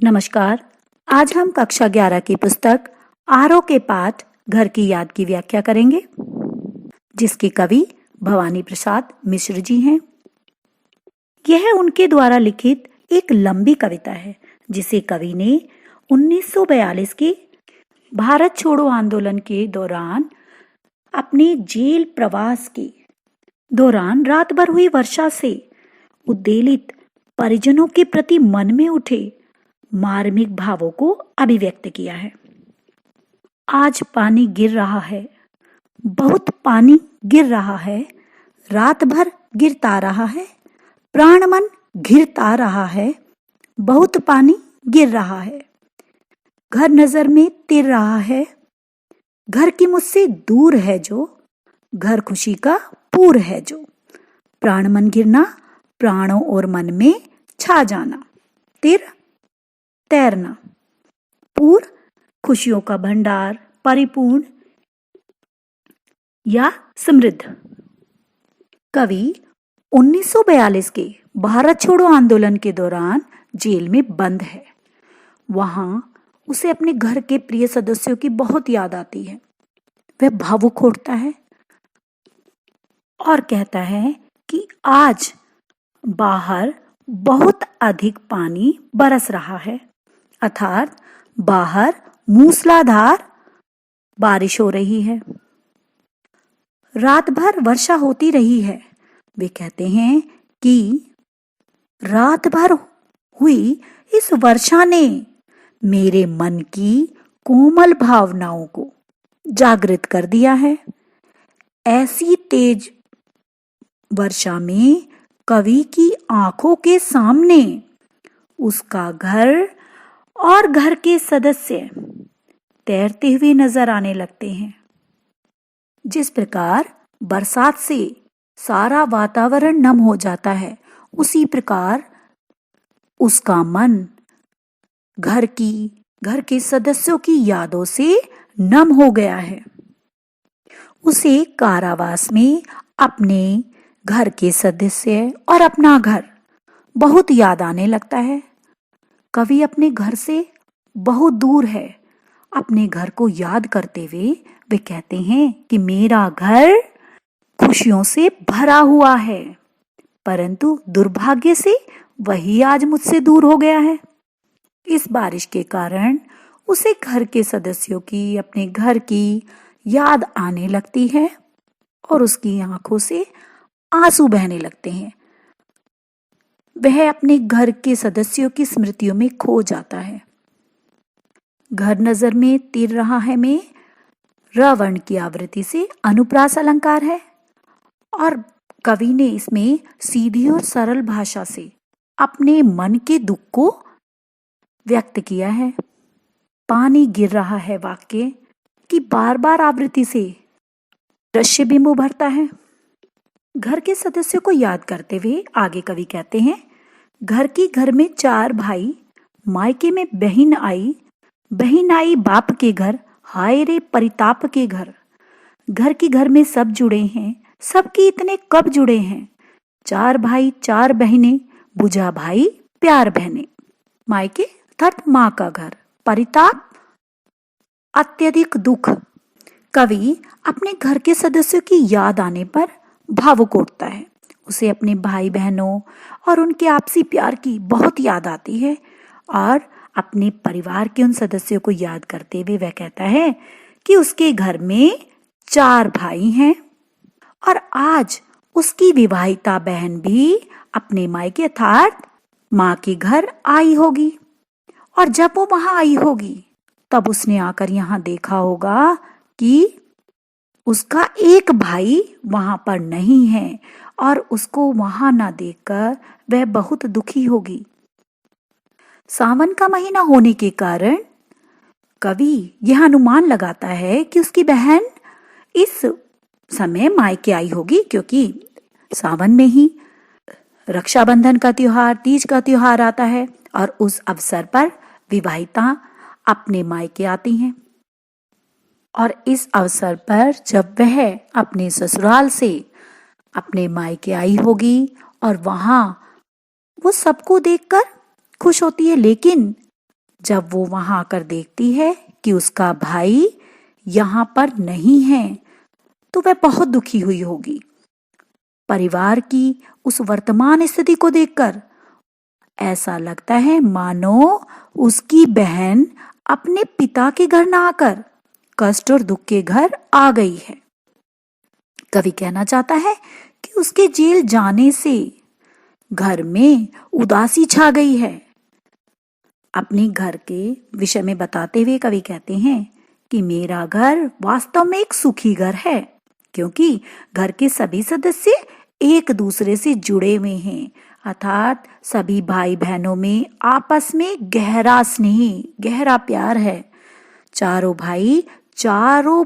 नमस्कार। आज हम कक्षा 11 की पुस्तक आरो के पाठ घर की याद की व्याख्या करेंगे, जिसके कवि भवानी प्रसाद मिश्र जी हैं। यह उनके द्वारा लिखित एक लंबी कविता है, जिसे कवि ने 1942 के भारत छोड़ो आंदोलन के दौरान अपने जेल प्रवास के दौरान रात भर हुई वर्षा से उद्वेलित परिजनों के प्रति मन में उठे मार्मिक भावों को अभिव्यक्त किया है। आज पानी गिर रहा है, बहुत पानी गिर रहा है, रात भर गिरता रहा है, प्राण मन घिरता रहा है, बहुत पानी गिर रहा है, घर नजर में तिर रहा है, घर की मुझसे दूर है जो, घर खुशी का पूर है जो, प्राण मन गिरना, प्राणों और मन में छा जाना, तिर तैरना, पूर खुशियों का भंडार, परिपूर्ण या समृद्ध। कवि 1942 के भारत छोड़ो आंदोलन के दौरान जेल में बंद है। वहां उसे अपने घर के प्रिय सदस्यों की बहुत याद आती है। वह भावुक होता है और कहता है कि आज बाहर बहुत अधिक पानी बरस रहा है, अर्थात बाहर मूसलाधार बारिश हो रही है, रात भर वर्षा होती रही है। वे कहते हैं कि रात भर हुई इस वर्षा ने मेरे मन की कोमल भावनाओं को जागृत कर दिया है। ऐसी तेज वर्षा में कवि की आंखों के सामने उसका घर और घर के सदस्य तैरते हुए नजर आने लगते हैं। जिस प्रकार बरसात से सारा वातावरण नम हो जाता है, उसी प्रकार उसका मन घर के सदस्यों की यादों से नम हो गया है। उसे कारावास में अपने घर के सदस्य और अपना घर बहुत याद आने लगता है। कवि अपने घर से बहुत दूर है। अपने घर को याद करते हुए वे कहते हैं कि मेरा घर खुशियों से भरा हुआ है, परंतु दुर्भाग्य से वही आज मुझसे दूर हो गया है। इस बारिश के कारण उसे घर के सदस्यों की, अपने घर की याद आने लगती है और उसकी आंखों से आंसू बहने लगते हैं। वह अपने घर के सदस्यों की स्मृतियों में खो जाता है। घर नजर में तिर रहा है में रवर्ण की आवृत्ति से अनुप्रास अलंकार है और कवि ने इसमें सीधी और सरल भाषा से अपने मन के दुख को व्यक्त किया है। पानी गिर रहा है वाक्य की बार बार आवृत्ति से दृश्य बिंब उभरता है। घर के सदस्यों को याद करते हुए आगे कवि कहते हैं, घर में 4 भाई, मायके में बहन आई बाप के घर, हाय रे परिताप के घर में सब जुड़े हैं, सबकी इतने कब जुड़े हैं, 4 भाई 4 बहनें, बुझा भाई प्यार बहनें। मायके अर्थात माँ का घर, परिताप अत्यधिक दुख। कवि अपने घर के सदस्यों की याद आने पर भावुक उठता है। उसे अपने भाई बहनों और उनके आपसी प्यार की बहुत याद आती है और अपने परिवार के उन सदस्यों को याद करते हुए वह कहता है कि उसके घर में 4 भाई हैं और आज उसकी विवाहिता बहन भी अपने मायके अर्थात माँ के घर आई होगी और जब वो वहां आई होगी तब उसने आकर यहाँ देखा होगा कि उसका एक भाई वहां पर नहीं है और उसको वहां ना देखकर वह बहुत दुखी होगी। सावन का महीना होने के कारण कवि यह अनुमान लगाता है कि उसकी बहन इस समय मायके आई होगी, क्योंकि सावन में ही रक्षाबंधन का त्योहार, तीज का त्योहार आता है और उस अवसर पर विवाहिता अपने मायके आती हैं और इस अवसर पर जब वह अपने ससुराल से अपने मायके आई होगी और वहां वो सबको देखकर खुश होती है, लेकिन जब वो वहां आकर देखती है कि उसका भाई यहाँ पर नहीं है तो वह बहुत दुखी हुई होगी। परिवार की उस वर्तमान स्थिति को देखकर ऐसा लगता है मानो उसकी बहन अपने पिता के घर ना आकर कष्ट और दुख के घर आ गई है। कवि कहना चाहता है कि उसके जेल जाने से घर में उदासी छा गई है। अपने घर के विषय में बताते हुए कवि कहते हैं कि मेरा घर वास्तव में एक सुखी घर है, क्योंकि घर के सभी सदस्य एक दूसरे से जुड़े हुए हैं, अर्थात सभी भाई बहनों में आपस में गहरा स्नेह, गहरा प्यार है। चारों भाई चारों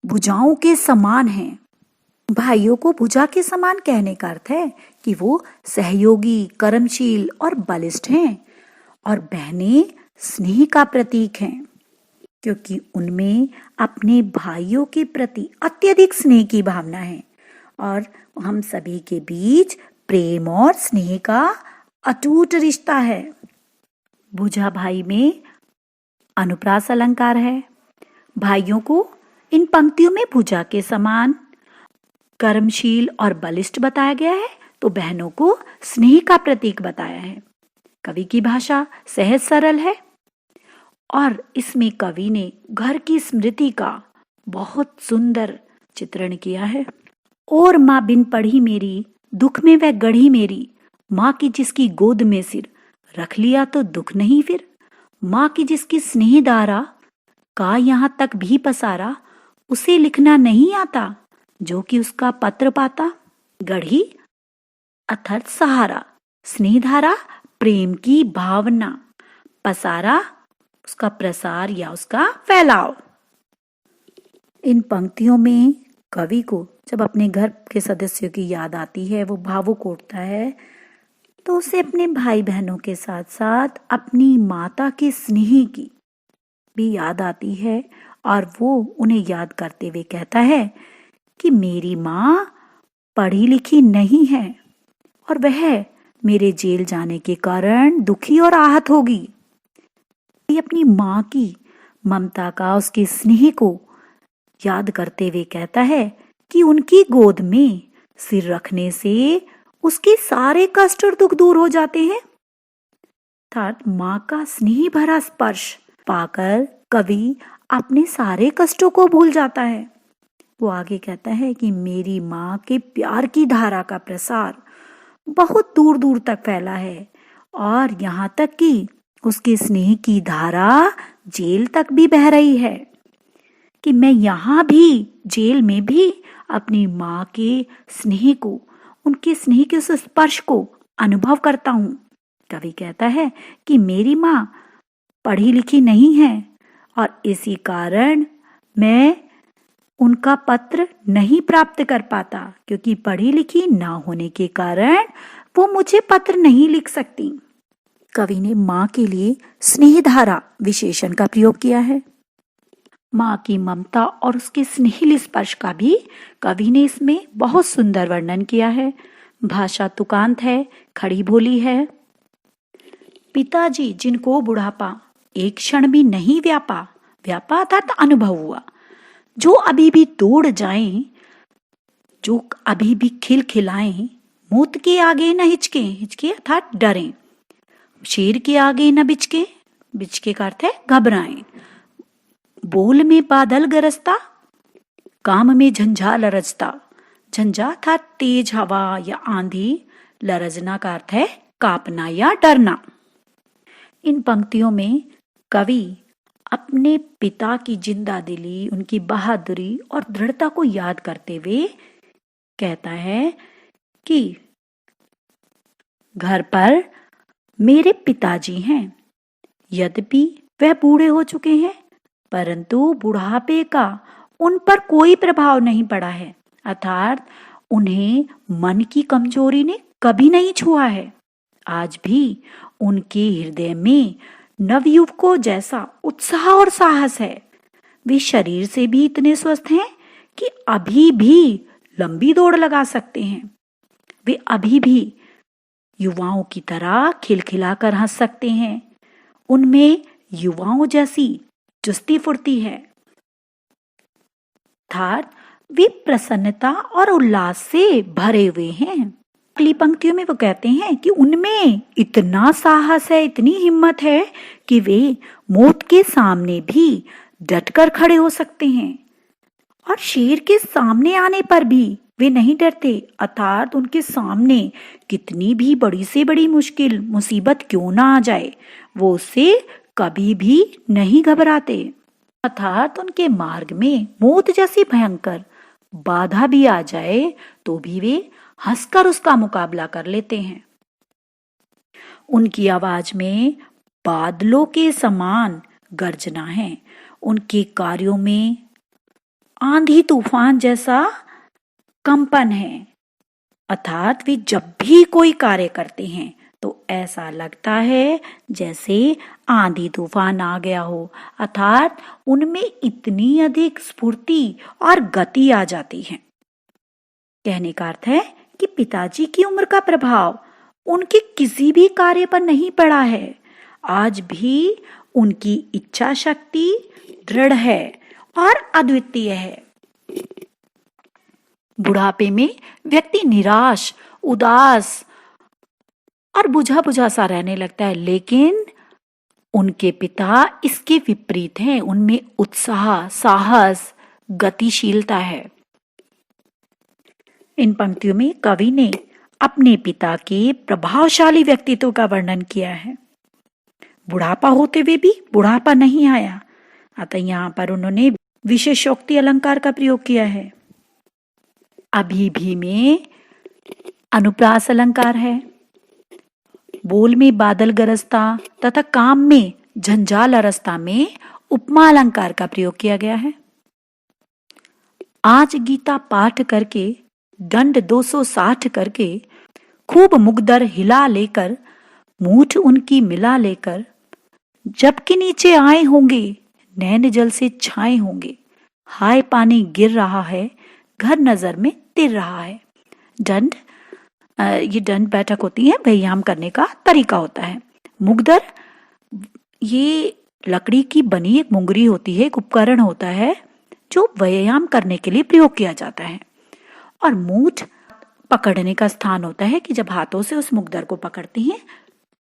भुजाओं के समान हैं। भाइयों को भुजा के समान कहने का अर्थ है कि वो सहयोगी, कर्मशील और बलिष्ठ हैं, और बहनें स्नेह का प्रतीक हैं, क्योंकि उनमें अपने भाइयों के प्रति अत्यधिक स्नेह की भावना है और हम सभी के बीच प्रेम और स्नेह का अटूट रिश्ता है। भुजा भाई में अनुप्रास अलंकार है। भाइयों को इन पंक्तियों में भुजा के समान, कर्मशील और बलिष्ठ बताया गया है, तो बहनों को स्नेह का प्रतीक बताया है। कवि की भाषा सहज सरल है और इसमें कवि ने घर की स्मृति का बहुत सुंदर चित्रण किया है। और माँ बिन पढ़ी मेरी, दुख में वह गढ़ी मेरी, माँ की जिसकी गोद में सिर, रख लिया तो दुख नहीं फिर। माँ की जिसकी स्नेह धारा का यहाँ तक भी पसारा, उसे लिखना नहीं आता, जो कि उसका पत्र पाता। गढ़ी अर्थात सहारा, स्नेह धारा प्रेम की भावना, पसारा उसका प्रसार या उसका फैलाव। इन पंक्तियों में कवि को जब अपने घर के सदस्यों की याद आती है, वो भावुक उठता है, तो उसे अपने भाई बहनों के साथ साथ अपनी माता के स्नेह की भी याद आती है और वो उन्हें याद करते हुए कहता है कि मेरी माँ पढ़ी लिखी नहीं है और वह मेरे जेल जाने के कारण दुखी और आहत होगी। ये अपनी माँ की ममता का, उसके स्नेह को याद करते हुए कहता है कि उनकी गोद में सिर रखने से उसके सारे कष्ट और दुख दूर हो जाते हैं। अर्थात माँ का स्नेह भरा स्पर्श पाकर कवि अपने सारे कष्टों को भूल जाता है। वो आगे कहता है कि मेरी माँ के प्यार की धारा का प्रसार बहुत दूर दूर तक फैला है और यहाँ तक कि उसके स्नेह की धारा जेल तक भी बह रही है, कि मैं यहाँ भी जेल में भी अपनी माँ के स्नेह को, उनके स्नेह के उस स्पर्श को अनुभव करता हूँ। कवि कहता है कि मेरी माँ पढ़ी लिखी नहीं है और इसी कारण मैं उनका पत्र नहीं प्राप्त कर पाता, क्योंकि पढ़ी लिखी ना होने के कारण वो मुझे पत्र नहीं लिख सकती। कवि ने माँ के लिए स्नेहधारा विशेषण का प्रयोग किया है। माँ की ममता और उसके स्नेहिल स्पर्श का भी कवि ने इसमें बहुत सुंदर वर्णन किया है। भाषा तुकांत है, खड़ी बोली है। पिताजी जिनको बुढ़ापा एक क्षण भी नहीं व्यापा, व्यापा अर्थात अनुभव हुआ, जो अभी भी दौड़ जाएं, जो अभी भी खिलखिलाएं, मौत के आगे न हिचके, हिचके अर्थात डरें, शेर के आगे न बिचके, बिचके का अर्थ है घबराएं, बोल में बादल गरजता, काम में झंझा लरजता, झंझा अर्थात तेज हवा या आंधी, लरजना का अर्थ है कांपना या डरना। इन पंक्तियों में कवि अपने पिता की जिंदा दिली, उनकी बहादुरी और दृढ़ता को याद करते हुए कहता है कि घर पर मेरे पिताजी हैं, यद्यपि वह बूढ़े हो चुके हैं, परंतु बुढ़ापे का उन पर कोई प्रभाव नहीं पड़ा है, अर्थात उन्हें मन की कमजोरी ने कभी नहीं छुआ है। आज भी उनके हृदय में नवयुवकों जैसा उत्साह और साहस है। वे शरीर से भी इतने स्वस्थ हैं कि अभी भी लंबी दौड़ लगा सकते हैं। वे अभी भी युवाओं की तरह खिलखिलाकर हंस सकते हैं उनमें युवाओं जैसी चुस्ती फुर्ती है, अर्थात वे प्रसन्नता और उल्लास से भरे हुए हैं। अगली पंक्तियों में वो कहते हैं कि उनमें इतना साहस है, इतनी हिम्मत है कि वे मौत के सामने भी डटकर खड़े हो सकते हैं और शेर के सामने आने पर भी वे नहीं डरते, अर्थात उनके सामने कितनी भी बड़ी से बड़ी मुश्किल मुसीबत क्यों ना आ जाए, वो उससे कभी भी नहीं घबराते। अर्थात उनके मार्ग में मौत जैसी भयंकर बाधा भी आ जाए तो भी वे हंसकर उसका मुकाबला कर लेते हैं। उनकी आवाज में बादलों के समान गर्जना है, उनके कार्यों में आंधी तूफान जैसा कंपन है, अर्थात वे जब भी कोई कार्य करते हैं तो ऐसा लगता है जैसे आंधी तूफान आ गया हो, अर्थात उनमें इतनी अधिक स्फूर्ति और गति आ जाती है। कहने का अर्थ है कि पिताजी की उम्र का प्रभाव उनके किसी भी कार्य पर नहीं पड़ा है। आज भी उनकी इच्छा शक्ति दृढ़ है और अद्वितीय है। बुढ़ापे में व्यक्ति निराश, उदास और बुझा बुझा सा रहने लगता है, लेकिन उनके पिता इसके विपरीत हैं। उनमें उत्साह, साहस, गतिशीलता है। इन पंक्तियों में कवि ने अपने पिता के प्रभावशाली व्यक्तित्व का वर्णन किया है। बुढ़ापा होते हुए भी बुढ़ापा नहीं आया, अतः यहाँ पर उन्होंने विशेषोक्ति अलंकार का प्रयोग किया है। अभी भी में अनुप्रास अलंकार है। बोल में बादल गरजता तथा काम में झंझाल अरसता में उपमा अलंकार का प्रयोग किया गया है। आज गीता पाठ करके दंड 260 करके खूब मुगदर हिला लेकर मूठ उनकी मिला लेकर जबकि नीचे आए होंगे नैन जल से छाए होंगे, हाय पानी गिर रहा है घर नजर में तिर रहा है। दंड ये दंड बैठक होती है, व्यायाम करने का तरीका होता है। मुगदर ये लकड़ी की बनी एक मुंगरी होती है, एक उपकरण होता है जो व्यायाम करने के लिए प्रयोग किया जाता है। और मूठ पकड़ने का स्थान होता है कि जब हाथों से उस मुगदर को पकड़ती हैं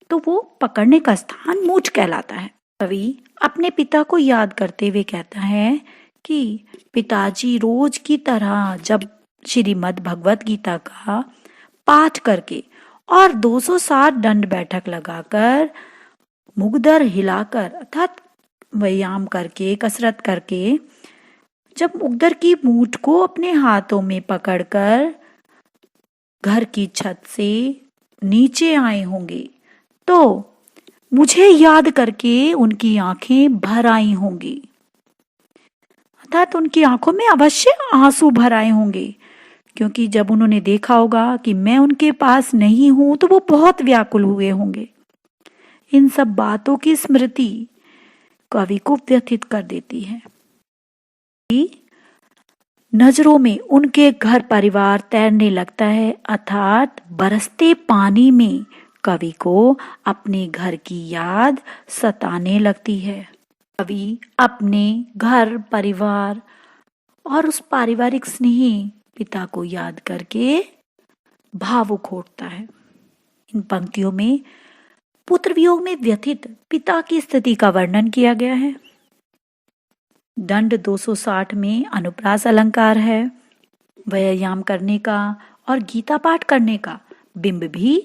तो वो पकड़ने का स्थान मूठ कहलाता है। कवि अपने पिता को याद करते हुए कहता है कि पिताजी रोज की तरह जब श्रीमद् भगवत गीता का पाठ करके और 260 दंड बैठक लगाकर मुगदर हिलाकर अर्थात व्यायाम करके कसरत करके जब मुगदर की मूठ को अपने हाथों में पकड़कर घर की छत से नीचे आए होंगे तो मुझे याद करके उनकी आंखें भर आई होंगी, अर्थात उनकी आंखों में अवश्य आंसू भर आए होंगे, क्योंकि जब उन्होंने देखा होगा कि मैं उनके पास नहीं हूं तो वो बहुत व्याकुल हुए होंगे। इन सब बातों की स्मृति कवि को व्यथित कर देती है। नजरों में उनके घर परिवार तैरने लगता है, अर्थात बरसते पानी में कवि को अपने घर की याद सताने लगती है। कवि अपने घर परिवार और उस पारिवारिक स्नेही पिता को याद करके भावुक होता है। इन पंक्तियों में पुत्र वियोग में व्यथित पिता की स्थिति का वर्णन किया गया है। दंड 260 में अनुप्रास अलंकार है। व्यायाम करने का और गीता पाठ करने का बिंब भी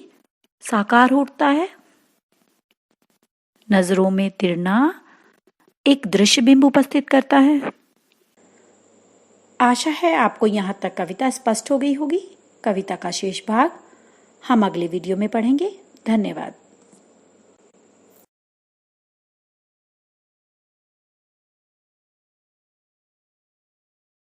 साकार होता है। नजरों में तिरना एक दृश्य बिंब उपस्थित करता है। आशा है आपको यहाँ तक कविता स्पष्ट हो गई होगी। कविता का शेष भाग हम अगले वीडियो में पढ़ेंगे। धन्यवाद।